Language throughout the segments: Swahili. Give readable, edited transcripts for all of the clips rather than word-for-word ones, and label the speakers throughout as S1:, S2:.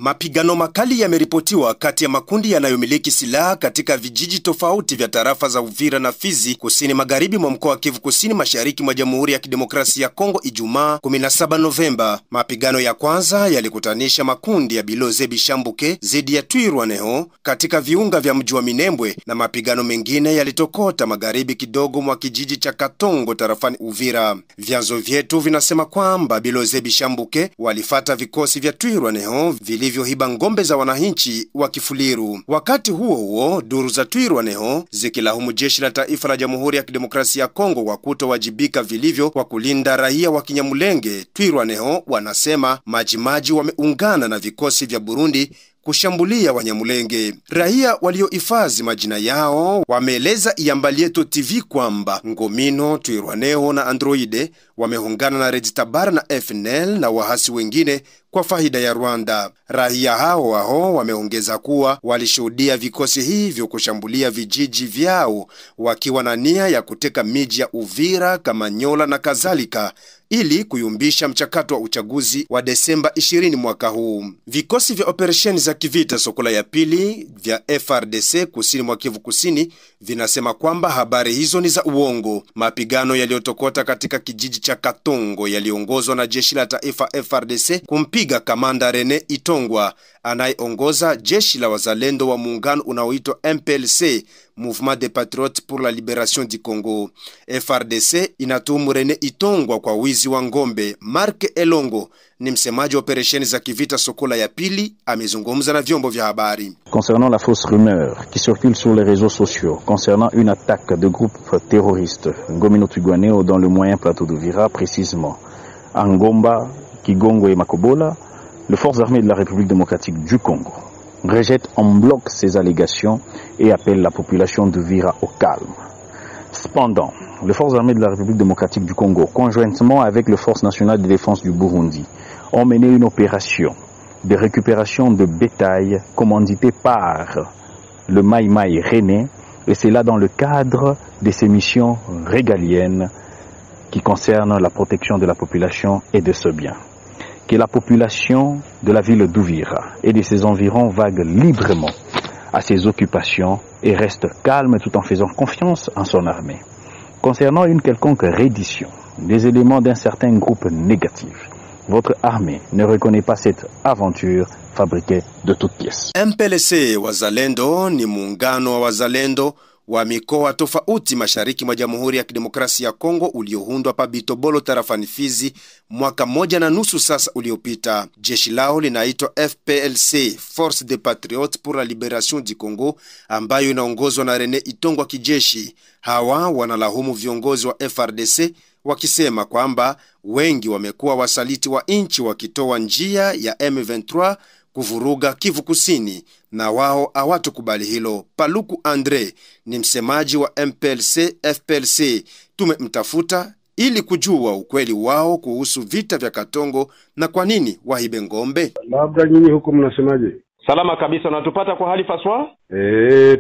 S1: Mapigano makali yameripotiwa kati ya makundi yanayomiliki silaha katika vijiji tofauti vya tarafa za Uvira na Fizi kusini magharibi mwa mkoa wa Kivu Kusini mashariki mwa Jamhuri ya Kidemokrasia ya Kongo Ijumaa 17 Novemba. Mapigano ya kwanza yalikutanisha makundi ya Biloze Bishambuke zidi ya Twirwaneho katika viunga vya mji wa Minembwe, na mapigano mengine yalitokota magharibi kidogo mwa kijiji cha Katongo tarafani Uvira. Vyanzo vyetu vinasema kwamba Biloze Bishambuke walifata vikosi vya Twirwaneho vilivyohiba ngombe za wananchi wa Kifuliru. Wakati huo huo, duru za Twirwaneho zikilahumu jeshi la taifa la Jamhuri ya Kidemokrasia ya Kongo kwa kutowajibika vilivyo kwa kulinda raia wa Kinyamulenge. Twirwaneho wanasema majimaji wameungana na vikosi vya Burundi kushambulia Wanyamulenge. Raia waliohifadhi majina yao wameeleza Iyambalieto TV kwamba Ngomino, Twirwaneho na Androide wameungana na Red Tabara na FNL na wahasi wengine kwa faida ya Rwanda. Raia hao wameongeza kuwa walishuhudia vikosi hivyo kushambulia vijiji vyao wakiwa na nia ya kuteka miji ya Uvira, Kamanyola na kadhalika ili kuyumbisha mchakato wa uchaguzi wa Desemba 20 mwaka huu. Vikosi vya operesheni za kivita Sokola ya pili vya FRDC kusini mwa Kivu Kusini vinasema kwamba habari hizo ni za uongo. Mapigano yaliyotokota katika kijiji cha Katongo yaliongozwa na jeshi la taifa FRDC kumpiga kamanda Rene Itongwa anayeongoza jeshi la wazalendo wa muungano unaoitwa MPLC, Mouvement des Patriotes pour la Libération du Congo. FRDC inatuhumu Rene Itongwa kwa wizi wa ngombe. Mark Elongo ni msemaji wa operesheni za kivita Sokola ya pili, amezungumza na vyombo vya habari.
S2: Concernant la fausse rumeur qui circule sur les réseaux sociaux concernant une attaque de groupes terroristes Ngomino Twirwaneho dans le moyen plateau d'Uvira, précisément à Ngomba, Kigongo et Makobola, les forces armées de la République démocratique du Congo rejettent en bloc ces allégations et appellent la population d'Uvira au calme. Cependant, les forces armées de la République démocratique du Congo, conjointement avec les forces nationales de défense du Burundi, ont mené une opération de récupération de bétail commanditée par le Mai Mai René, et c'est là dans le cadre de ces missions régaliennes qui concernent la protection de la population et de ce bien. Que la population de la ville d'Uvira et de ses environs vague librement à ses occupations et reste calme tout en faisant confiance en son armée. Concernant une quelconque reddition des éléments d'un certain groupe négatif, votre armée ne reconnaît pas cette aventure fabriquée de toutes pièces.
S1: MPLC Wazalendo ni muungano wa wazalendo wa mikoa tofauti mashariki mwa Jamhuri ya Kidemokrasia ya Kongo ulioundwa pa Bitobolo tarafani Fizi mwaka 1.5 sasa uliopita. Jeshi lao linaitwa FPLC, Force des Patriotes pour la Libération du Congo, ambayo inaongozwa na Rene Itongwa kijeshi. Hawa wanalahumu viongozi wa FRDC wakisema kwamba wengi wamekuwa wasaliti wa nchi wakitoa njia ya M23 kuvuruga Kivu Kusini, na wao hawatukubali hilo. Paluku Andre ni msemaji wa MPLC FPLC. Tumemtafuta ili kujua ukweli wao kuhusu vita vya Katongo na kwa nini wahibe ngombe.
S3: Labda nyinyi huko mnasemaje?
S4: Salama kabisa, unatupata kwa hali faswa?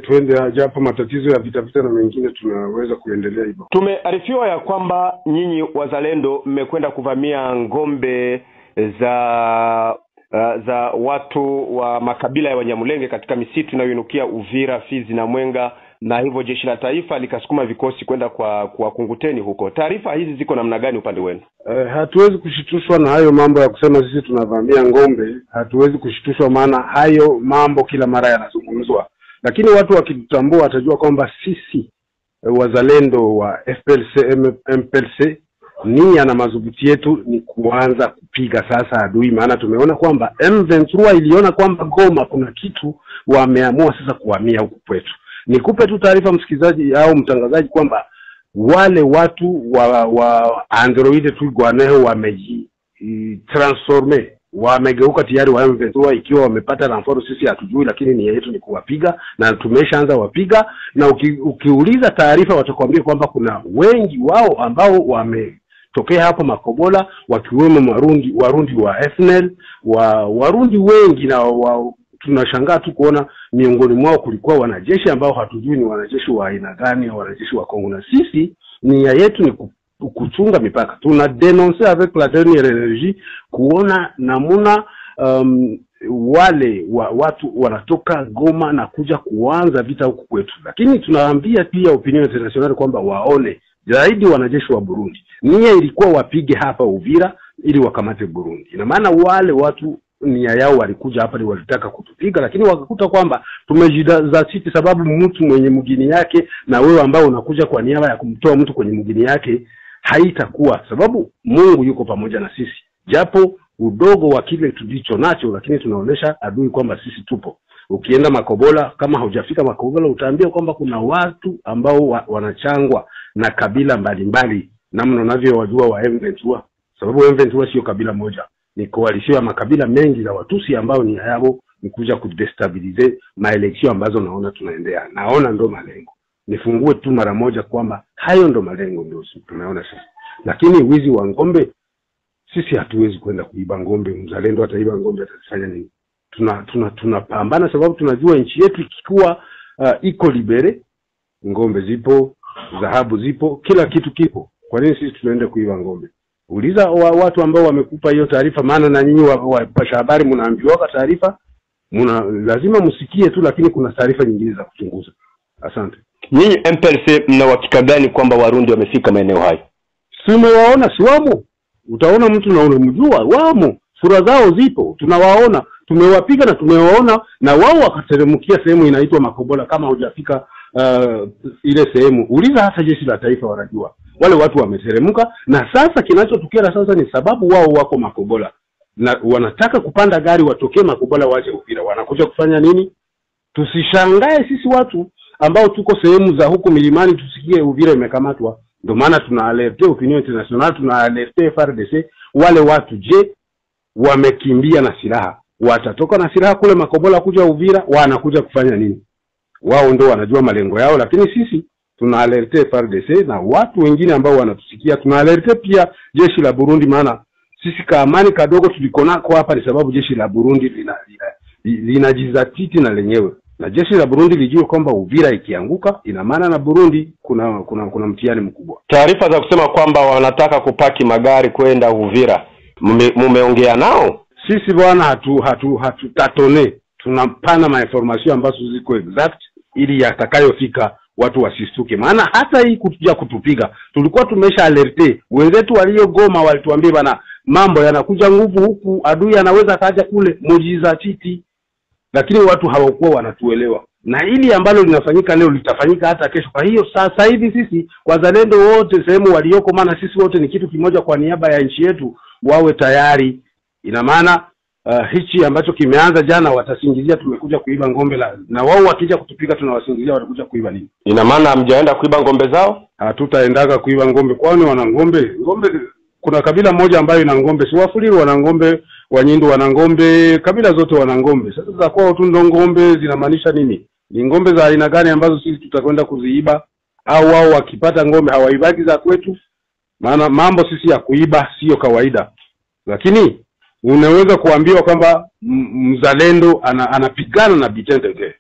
S3: Twende japo matatizo ya vita na mengine tunaweza kuendelea hivyo.
S4: Tumearifiwa ya kwamba nyinyi wazalendo mmekwenda kuvamia ngombe za watu wa makabila ya Wanyamulenge katika misitu inayoinukia Uvira, Fizi na Mwenga, na hivyo jeshi la taifa likasukuma vikosi kwenda kwa kunguteni huko. Taarifa hizi ziko namna gani upande wenu?
S3: Hatuwezi kushitushwa na hayo mambo ya kusema sisi tunavamia ngombe. Hatuwezi kushitushwa, maana hayo mambo kila mara yanazungumzwa. Lakini watu wakitambua watajua kwamba sisi wazalendo wa FPLC MPLC nia na madhubuti yetu ni kuanza kupiga sasa adui, maana tumeona kwamba M23 iliona kwamba Goma kuna kitu, wameamua sasa kuhamia huku kwetu. Nikupe tu taarifa msikizaji au mtangazaji kwamba wale watu wa Android Twirwaneho wamejitransforme, wamegeuka tayari wa M23, ikiwa wamepata renfort sisi hatujui, lakini nia yetu ni kuwapiga na tumeshaanza wapiga. Na ukiuliza taarifa watakwambia kwamba kuna wengi wao ambao wametokea hapo Makobola, wakiwemo Warundi wa FNL, Warundi wengi, na tunashangaa tu kuona miongoni mwao kulikuwa wanajeshi ambao hatujui ni wanajeshi wa aina gani, wanajeshi wa Kongo. Na sisi nia yetu ni kuchunga mipaka. Tuna denoncer avec la dernière énergie kuona namuna watu wanatoka Goma na kuja kuanza vita huku kwetu. Lakini tunaambia pia opinion international kwamba waone zaidi wanajeshi wa Burundi. Nia ilikuwa wapige hapa Uvira ili wakamate Burundi. Ina maana wale watu nia yao walikuja hapa ni walitaka kutupiga, lakini wakakuta kwamba tumejidhatiti sababu mtu mwenye mgini yake na wewe ambao unakuja kwa niaba ya kumtoa mtu kwenye mgini yake haitakuwa, sababu Mungu yuko pamoja na sisi. Japo udogo wa kile tulicho nacho, lakini tunaonesha adui kwamba sisi tupo. Ukienda Makobola, kama hujafika Makobola, utaambia kwamba kuna watu ambao wanachangwa na kabila mbalimbali, namna unavyowajua wa M23, sababu M23 sio kabila moja, ni koalisio ya makabila mengi za Watusi ambao ni yao ni kuja kudestabilize maeleksio ambazo naona tunaendea. Naona ndo malengo. Nifungue tu mara moja kwamba hayo ndo malengo ndio tunaona sasa. Lakini wizi wa ngombe, sisi hatuwezi kwenda kuiba ngombe. Mzalendo ataiba ngombe atafanya nini? Tunapambana sababu tunajua nchi yetu ikikuwa iko libere, ngombe zipo, dhahabu zipo, kila kitu kipo. Kwa nini sisi tunaenda kuiba ngombe? Uliza watu ambao wamekupa hiyo taarifa, maana na nyinyi wapasha habari mnaambiwa taarifa, lazima msikie tu, lakini kuna taarifa nyingine za kuchunguza. Asante.
S4: Nyinyi MPLC mna uhakika gani kwamba Warundi wamefika maeneo hayo?
S3: Tumewaona, si wamo. Utaona mtu na unamjua, wamo. Sura zao zipo, tunawaona, tumewapiga na tumewaona, na wao wakateremkia sehemu inaitwa Makobola. Kama hujafika ile sehemu, uliza hata jeshi la taifa wanajua. Wale watu wameteremka, na sasa kinachotukera sasa ni sababu wao wako Makobola na wanataka kupanda gari watokee Makobola waje Uvira. Wanakuja kufanya nini? Tusishangae sisi watu ambao tuko sehemu za huko milimani tusikie Uvira imekamatwa. Ndio maana tunaalerte opinion international, tunaalerte FARDC. Wale watu je, wamekimbia na silaha? Watatoka na silaha kule Makobola kuja Uvira, wanakuja kufanya nini? Wao ndio wanajua malengo yao, lakini sisi tunaalerte FARDC na watu wengine ambao wanatusikia. Tunaalerte pia jeshi la Burundi, maana sisi kaamani kadogo tulikonako hapa ni sababu jeshi la Burundi linajizatiti na lenyewe. Na jeshi la Burundi lijue kwamba Uvira ikianguka ina maana na Burundi kuna mtihani mkubwa.
S4: Taarifa za kusema kwamba wanataka kupaki magari kwenda Uvira, mumeongea nao?
S3: Sisi bwana hatutatone. Tunapana mainformation ambazo ziko exact ili yatakayofika watu wasistuke. Maana hata hii kutuja kutupiga tulikuwa tumesha alerte. Wenzetu walio Goma walituambia bana, mambo yanakuja nguvu huku, adui anaweza kaja kule, mujizatiti. Lakini watu hawakuwa wanatuelewa. Na hili ambalo linafanyika leo litafanyika hata kesho. Kwa hiyo sasa hivi sisi wazalendo wote sehemu walioko, maana sisi wote ni kitu kimoja kwa niaba ya nchi yetu, wawe tayari. Ina maana hichi ambacho kimeanza jana watasingizia tumekuja kuiba ngombe, na wao wakija kutupiga tunawasingizia watakuja kuiba nini?
S4: Ina maana hamjaenda kuiba ngombe zao?
S3: Hatutaendaga kuiba ngombe. Kwani wana ngombe? Kuna kabila moja ambayo ina ngombe, si Wafuliru wana ngombe, Wanyindu wana ngombe, kabila zote wana ngombe. Sasa za kwao tu ndo ngombe zinamaanisha nini? Ni ngombe za aina gani ambazo sisi tutakwenda kuziiba? Au wao wakipata ngombe hawaibaki za kwetu? Maana mambo sisi ya kuiba sio kawaida. Lakini unaweza kuambiwa kwamba mzalendo anapigana na bitendege.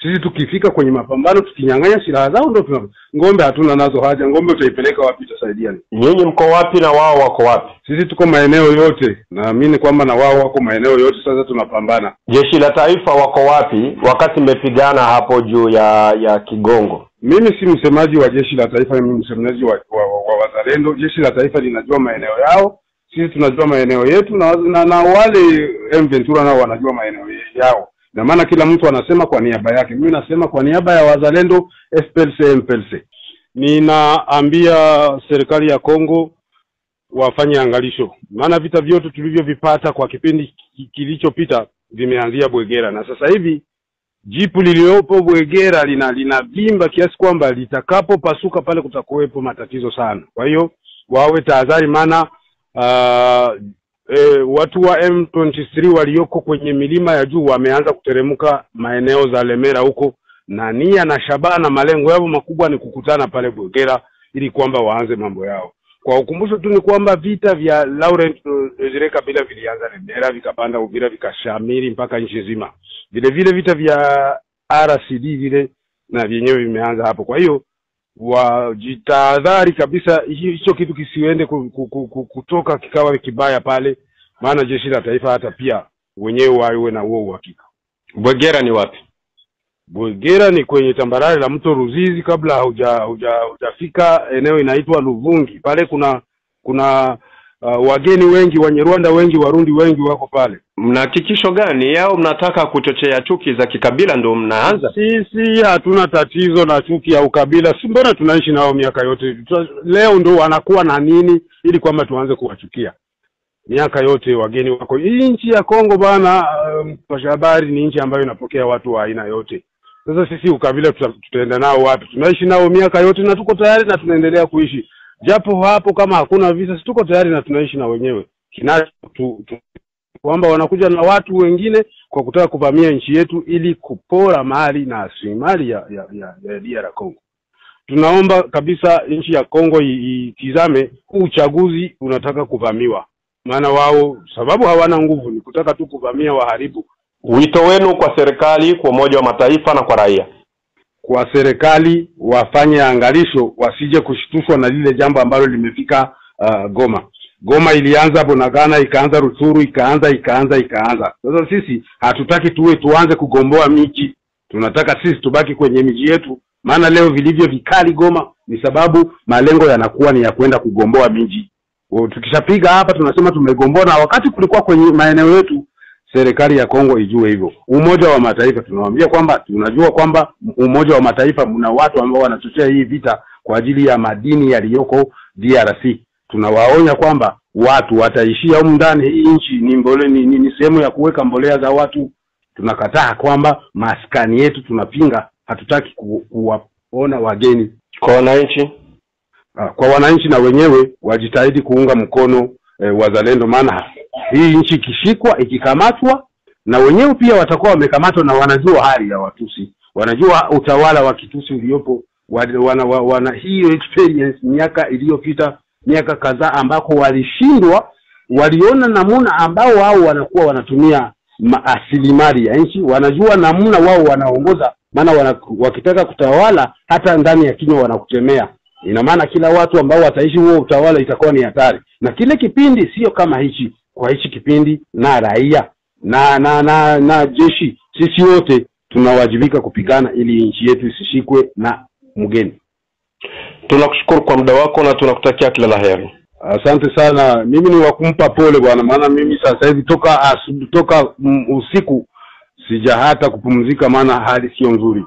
S3: Sisi tukifika kwenye mapambano tukinyang'anya silaha zao ndio ngombe hatuna nazo haja. Ngombe utaipeleka wapi, tutasaidia nini?
S4: Nyinyi mko wapi na wao wako wapi?
S3: Sisi tuko maeneo yote. Naamini kwamba na wao wako maeneo yote, sasa tunapambana.
S4: Jeshi la taifa wako wapi wakati mmepigana hapo juu ya Kigongo?
S3: Mimi si msemaji wa jeshi la taifa, mimi msemaji wa wazalendo. Jeshi la taifa linajua maeneo yao, sisi tunajua maeneo yetu, na wale M23 nao wanajua maeneo yao. Na maana kila mtu anasema kwa niaba yake. Mimi nasema kwa niaba ya wazalendo FPLC MPLC. Ninaambia serikali ya Kongo wafanye angalisho. Maana vita vyote tulivyovipata kwa kipindi kilichopita vimeanzia Bwegera, na sasa hivi jipu liliopo Bwegera linavimba kiasi kwamba litakapo pasuka pale kutakuwepo matatizo sana. Kwa hiyo wawe tahadhari, maana watu wa M23 walioko kwenye milima ya juu wameanza kuteremka maeneo za Lemera huko, na nia na shabaha na malengo yao makubwa ni kukutana pale Bwegera ili kwamba waanze mambo yao. Kwa ukumbusho tu ni kwamba vita vya Laurent Desire Kabila vilianza Lemera, vikapanda Uvira, vikashamiri mpaka nchi nzima. Vile vile vita vya RCD vile na vyenyewe vimeanza hapo. Kwa hiyo wajitahadhari kabisa hicho kitu kisiende kutoka kikawa kibaya pale, maana jeshi la taifa hata pia wenyewe wawe na huo uhakika.
S4: Bwegera ni wapi?
S3: Bwegera ni kwenye tambarare la mto Ruzizi, kabla hujafika eneo inaitwa Luvungi. Pale kuna wageni wengi, Wanyarwanda wengi, Warundi wengi wako pale.
S4: Mna hakikisho gani yao mnataka kuchochea chuki za kikabila ndio mnaanza?
S3: Sisi hatuna tatizo na chuki ya ukabila. Si mbona tunaishi nao miaka yote. Leo ndio wanakuwa na nini ili kwamba tuanze kuwachukia? Miaka yote wageni wako. Hii nchi ya Kongo bana, kwa habari ni nchi ambayo inapokea watu wa aina yote. Sasa sisi ukabila tutaenda nao wapi? Tunaishi nao miaka yote na tuko tayari na tunaendelea kuishi. Japo hapo kama hakuna visa, tuko tayari na tunaishi na wenyewe. Kwamba wanakuja na watu wengine kwa kutaka kuvamia nchi yetu ili kupora mali na rasilimali ya DR Congo. Tunaomba kabisa nchi ya Kongo itizame uchaguzi unataka kuvamiwa. Maana wao sababu hawana nguvu, ni kutaka tu kuvamia, waharibu.
S4: Wito wenu kwa serikali, kwa Umoja wa Mataifa na kwa raia?
S3: Kwa serikali wafanye angalisho, wasije kushtushwa na lile jambo ambalo limefika Goma. Goma ilianza Bunagana, ikaanza Rutsuru, ikaanza. Sasa sisi hatutaki tuanze kugomboa miji. Tunataka sisi tubaki kwenye miji yetu. Maana leo vilivyo vikali Goma ni sababu malengo yanakuwa ni ya kwenda kugomboa miji. Tukishapiga hapa tunasema tumegomboa, na wakati kulikuwa kwenye maeneo yetu. Serikali ya Kongo ijue hivyo. Umoja wa Mataifa tunawaambia kwamba tunajua kwamba Umoja wa Mataifa mna watu ambao wanachochea hii vita kwa ajili ya madini yaliyoko DRC. Tunawaonya kwamba watu wataishia humu ndani. Hii nchi ni sehemu ya kuweka mbolea za watu. Tunakataa kwamba maskani yetu, tunapinga, hatutaki kuwaona wageni.
S4: Kwa wananchi?
S3: Kwa wananchi na wenyewe wajitahidi kuunga mkono wazalendo, maana hii nchi ikishikwa, ikikamatwa, na wenyewe pia watakuwa wamekamatwa, na wanajua hali ya Watusi, wanajua utawala wa Kitusi uliopo, wana hiyo experience miaka iliyopita, miaka kadhaa ambako walishindwa, waliona namuna ambao wao wanakuwa wanatumia rasilimali ya nchi, wanajua namuna wao wanaongoza, maana wakitaka kutawala hata ndani ya kinywa wanakutemea. Ina maana kila watu ambao wataishi huo utawala itakuwa ni hatari. Na kile kipindi sio kama hichi. Kwa hichi kipindi na raia na jeshi, sisi wote tunawajibika kupigana ili nchi yetu isishikwe na mgeni.
S4: Tunakushukuru kwa muda wako na tunakutakia kila laheri.
S3: Asante sana. Mimi ni wakumpa pole bwana, maana mimi sasa hivi toka usiku sija hata kupumzika, maana hali sio nzuri.